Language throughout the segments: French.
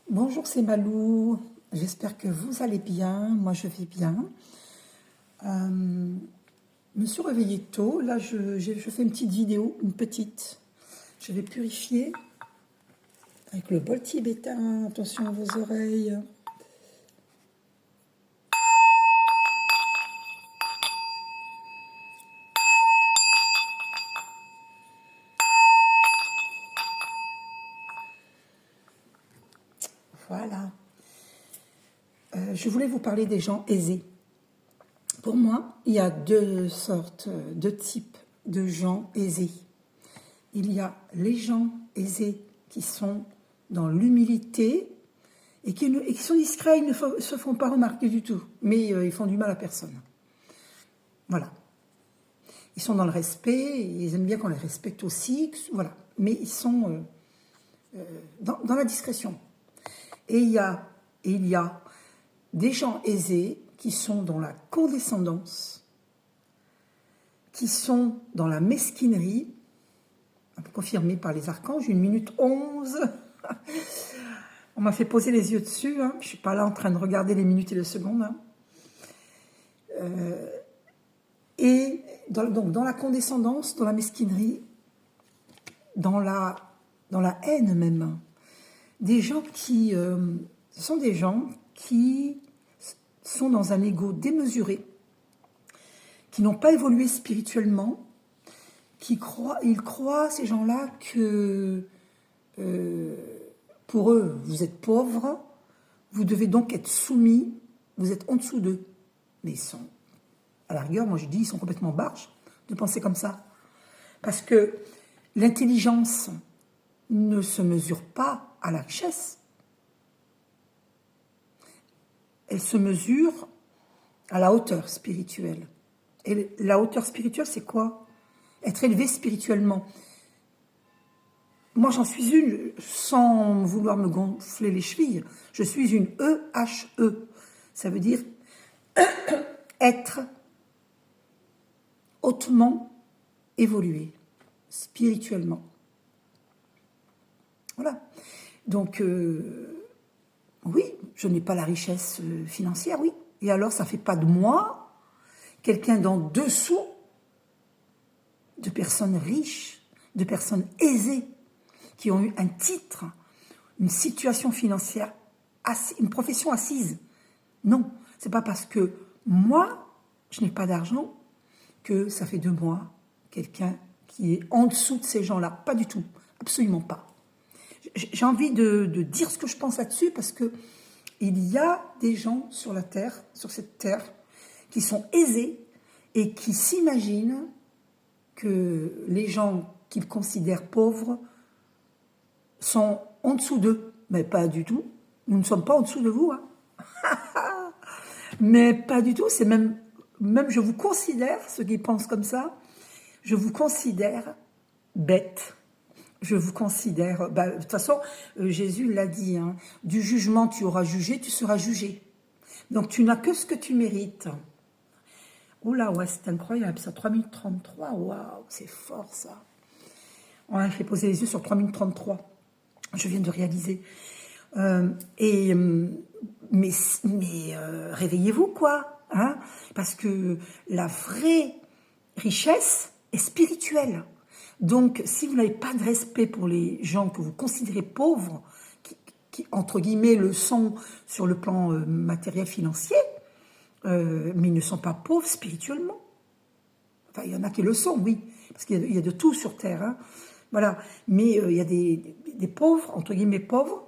Bonjour, c'est Malou. J'espère que vous allez bien. Moi, je vais bien. Je me suis réveillée tôt. Là, je fais une petite vidéo, une petite. Je vais purifier avec le bol tibétain. Attention à vos oreilles. Voilà. Je voulais vous parler des gens aisés. Pour moi, il y a deux types de gens aisés. Il y a les gens aisés qui sont dans l'humilité et qui sont discrets, ils ne se font pas remarquer du tout, mais ils font du mal à personne. Voilà. Ils sont dans le respect, ils aiment bien qu'on les respecte aussi, voilà. Mais ils sont dans la discrétion. Et il y a des gens aisés qui sont dans la condescendance, qui sont dans la mesquinerie, confirmé par les archanges, 1 minute 11. On m'a fait poser les yeux dessus, hein. Je ne suis pas là en train de regarder les minutes et les secondes. Hein. Et donc dans la condescendance, dans la mesquinerie, dans la haine même. Des gens qui... ce sont des gens qui sont dans un ego démesuré, qui n'ont pas évolué spirituellement, ils croient, ces gens-là, que pour eux, vous êtes pauvres, vous devez donc être soumis, vous êtes en dessous d'eux. Mais ils sont, à la rigueur, moi je dis, ils sont complètement barges de penser comme ça. Parce que l'intelligence ne se mesure pas à la richesse. Elle se mesure à la hauteur spirituelle. Et la hauteur spirituelle, c'est quoi? Être élevé spirituellement. Moi, j'en suis une, sans vouloir me gonfler les chevilles, je suis une EHE. Ça veut dire être hautement évolué, spirituellement. Voilà. Donc, oui, je n'ai pas la richesse financière, oui. Et alors, ça ne fait pas de moi quelqu'un d'en dessous de personnes riches, de personnes aisées, qui ont eu un titre, une situation financière, une profession assise. Non, c'est pas parce que moi, je n'ai pas d'argent que ça fait de moi quelqu'un qui est en dessous de ces gens-là. Pas du tout, absolument pas. J'ai envie de dire ce que je pense là-dessus parce que il y a des gens sur la terre, sur cette terre, qui sont aisés et qui s'imaginent que les gens qu'ils considèrent pauvres sont en dessous d'eux. Mais pas du tout. Nous ne sommes pas en dessous de vous. Hein. Mais pas du tout. C'est même je vous considère, ceux qui pensent comme ça, je vous considère bête. Je vous considère... de toute façon, Jésus l'a dit, hein, du jugement tu auras jugé, tu seras jugé. Donc tu n'as que ce que tu mérites. Oula, ouais, c'est incroyable, ça, 3 minutes 33, waouh, c'est fort ça. On a fait poser les yeux sur 3 minutes 33. Je viens de réaliser. Mais réveillez-vous, quoi. Hein, parce que la vraie richesse est spirituelle. Donc, si vous n'avez pas de respect pour les gens que vous considérez pauvres, qui entre guillemets, le sont sur le plan matériel financier, mais ils ne sont pas pauvres spirituellement. Enfin, il y en a qui le sont, oui, parce qu'il y a de tout sur Terre. Hein. Voilà. Mais il y a des pauvres, entre guillemets pauvres,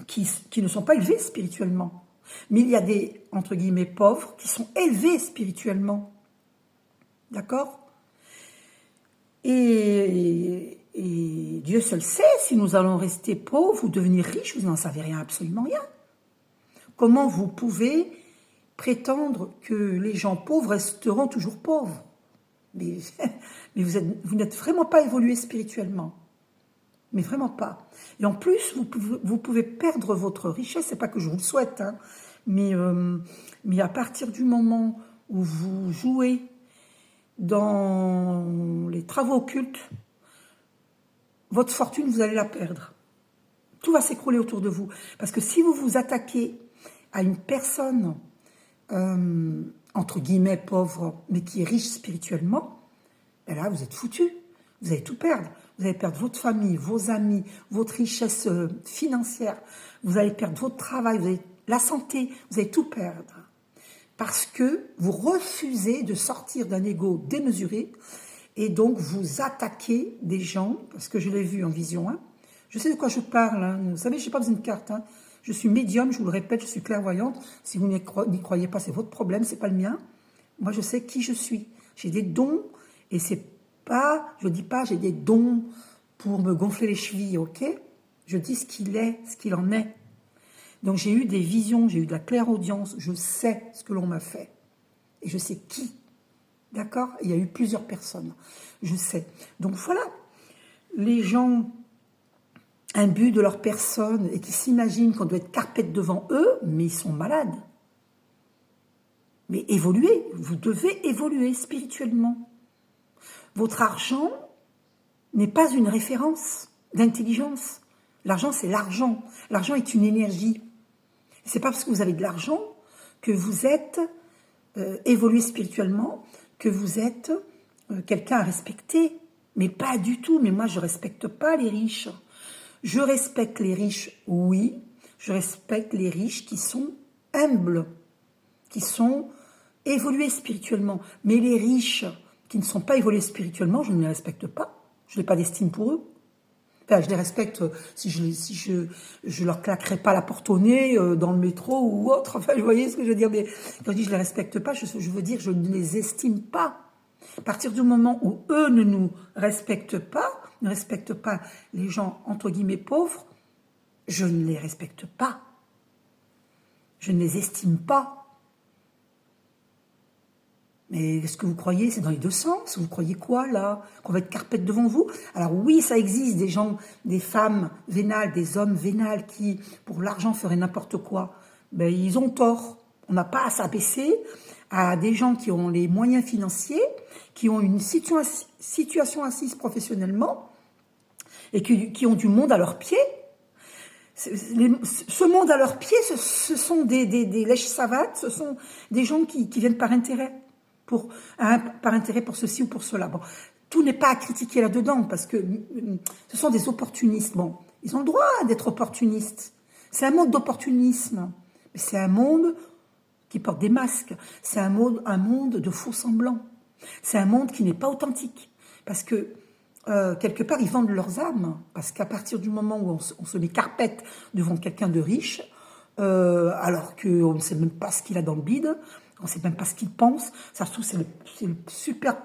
qui ne sont pas élevés spirituellement. Mais il y a des, entre guillemets, pauvres qui sont élevés spirituellement. D'accord ? Et Dieu seul sait si nous allons rester pauvres ou devenir riches, vous n'en savez rien, absolument rien. Comment vous pouvez prétendre que les gens pauvres resteront toujours pauvres? Mais vous n'êtes vraiment pas évolué spirituellement. Mais vraiment pas. Et en plus, vous pouvez perdre votre richesse, c'est pas que je vous le souhaite, hein, mais à partir du moment où vous jouez dans les travaux occultes, votre fortune, vous allez la perdre. Tout va s'écrouler autour de vous. Parce que si vous vous attaquez à une personne, entre guillemets, pauvre, mais qui est riche spirituellement, ben là, vous êtes foutu. Vous allez tout perdre. Vous allez perdre votre famille, vos amis, votre richesse financière. Vous allez perdre votre travail, vous allez, la santé. Vous allez tout perdre. Parce que vous refusez de sortir d'un ego démesuré et donc vous attaquez des gens, parce que je l'ai vu en vision. Hein. Je sais de quoi je parle. Hein. Vous savez, je n'ai pas besoin de carte. Hein. Je suis médium, je vous le répète, je suis clairvoyante. Si vous n'y croyez pas, c'est votre problème, c'est pas le mien. Moi, je sais qui je suis. J'ai des dons et c'est pas, je dis pas, j'ai des dons pour me gonfler les chevilles, ok? Je dis ce qu'il est, ce qu'il en est. Donc j'ai eu des visions, j'ai eu de la clairaudience, je sais ce que l'on m'a fait. Et je sais qui. D'accord? Il y a eu plusieurs personnes. Je sais. Donc voilà. Les gens imbus de leur personne et qui s'imaginent qu'on doit être carpette devant eux, mais ils sont malades. Mais évoluez, vous devez évoluer spirituellement. Votre argent n'est pas une référence d'intelligence. L'argent, c'est l'argent. L'argent est une énergie. C'est pas parce que vous avez de l'argent que vous êtes évolué spirituellement, que vous êtes quelqu'un à respecter. Mais pas du tout. Mais moi, je respecte pas les riches. Je respecte les riches, oui. Je respecte les riches qui sont humbles, qui sont évolués spirituellement. Mais les riches qui ne sont pas évolués spirituellement, je ne les respecte pas. Je n'ai pas d'estime pour eux. Enfin, je les respecte si je leur claquerai pas la porte au nez dans le métro ou autre. Enfin, vous voyez ce que je veux dire. Mais quand je dis je les respecte pas, je veux dire je ne les estime pas. À partir du moment où eux ne nous respectent pas, ne respectent pas les gens entre guillemets pauvres, je ne les respecte pas. Je ne les estime pas. Mais est-ce que vous croyez, c'est dans les deux sens? Vous croyez quoi, là? Qu'on va être carpette devant vous? Alors oui, ça existe, des gens, des femmes vénales, des hommes vénales qui, pour l'argent, feraient n'importe quoi. Ben, ils ont tort. On n'a pas à s'abaisser à des gens qui ont les moyens financiers, qui ont une situation assise professionnellement et qui ont du monde à leurs pieds. Ce monde à leurs pieds, ce sont des lèches-savates, ce sont des gens qui viennent par intérêt. Par intérêt pour ceci ou pour cela. Bon, tout n'est pas à critiquer là-dedans, parce que ce sont des opportunistes. Bon, ils ont le droit d'être opportunistes. C'est un monde d'opportunisme. Mais c'est un monde qui porte des masques. C'est un monde de faux semblants. C'est un monde qui n'est pas authentique. Parce que, quelque part, ils vendent leurs âmes. Parce qu'à partir du moment où on se met carpette devant quelqu'un de riche, alors qu'on ne sait même pas ce qu'il a dans le bide, on ne sait même pas ce qu'il pense. Ça se trouve, c'est le super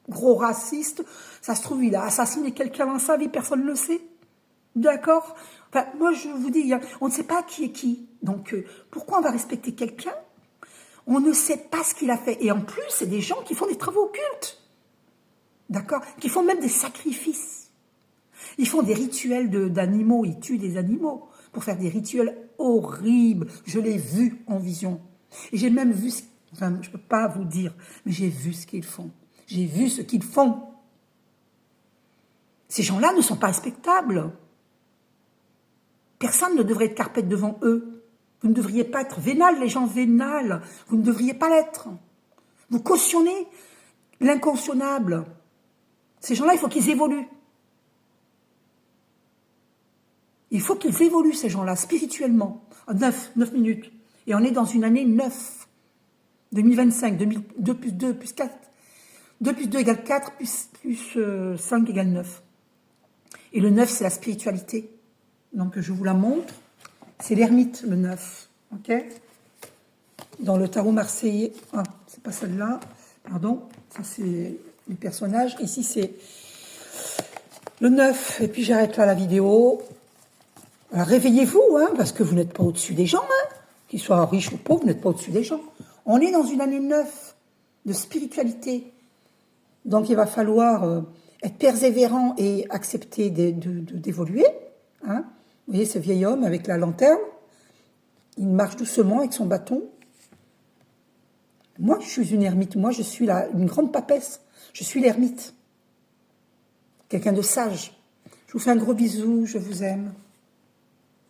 gros raciste. Ça se trouve, il a assassiné quelqu'un dans sa vie, personne ne le sait. D'accord? Enfin, moi, je vous dis, on ne sait pas qui est qui. Donc, pourquoi on va respecter quelqu'un? On ne sait pas ce qu'il a fait. Et en plus, c'est des gens qui font des travaux occultes. D'accord? Qui font même des sacrifices. Ils font des rituels d'animaux. Ils tuent des animaux pour faire des rituels horribles. Je l'ai vu en vision. Et j'ai même vu... Enfin, je ne peux pas vous dire, mais j'ai vu ce qu'ils font. J'ai vu ce qu'ils font. Ces gens-là ne sont pas respectables. Personne ne devrait être carpette devant eux. Vous ne devriez pas être vénal, les gens vénales. Vous ne devriez pas l'être. Vous cautionnez l'incautionnable. Ces gens-là, il faut qu'ils évoluent. Il faut qu'ils évoluent, ces gens-là, spirituellement. 9 minutes. Et on est dans une année 9. 2025, 2 plus 2 plus 4, 2 plus 2 égale 4, plus 5 égale 9. Et le 9, c'est la spiritualité. Donc, je vous la montre. C'est l'ermite, le 9. OK? Dans le tarot marseillais. Ah, c'est pas celle-là. Pardon. Ça, c'est les personnages. Ici, c'est le 9. Et puis, j'arrête là la vidéo. Alors, réveillez-vous, hein, parce que vous n'êtes pas au-dessus des gens, hein. Qu'ils soient riches ou pauvres, vous n'êtes pas au-dessus des gens. On est dans une année 9 de spiritualité. Donc, il va falloir être persévérant et accepter d'évoluer. Hein. Vous voyez ce vieil homme avec la lanterne. Il marche doucement avec son bâton. Moi, je suis une ermite. Moi, je suis une grande papesse. Je suis l'ermite. Quelqu'un de sage. Je vous fais un gros bisou. Je vous aime.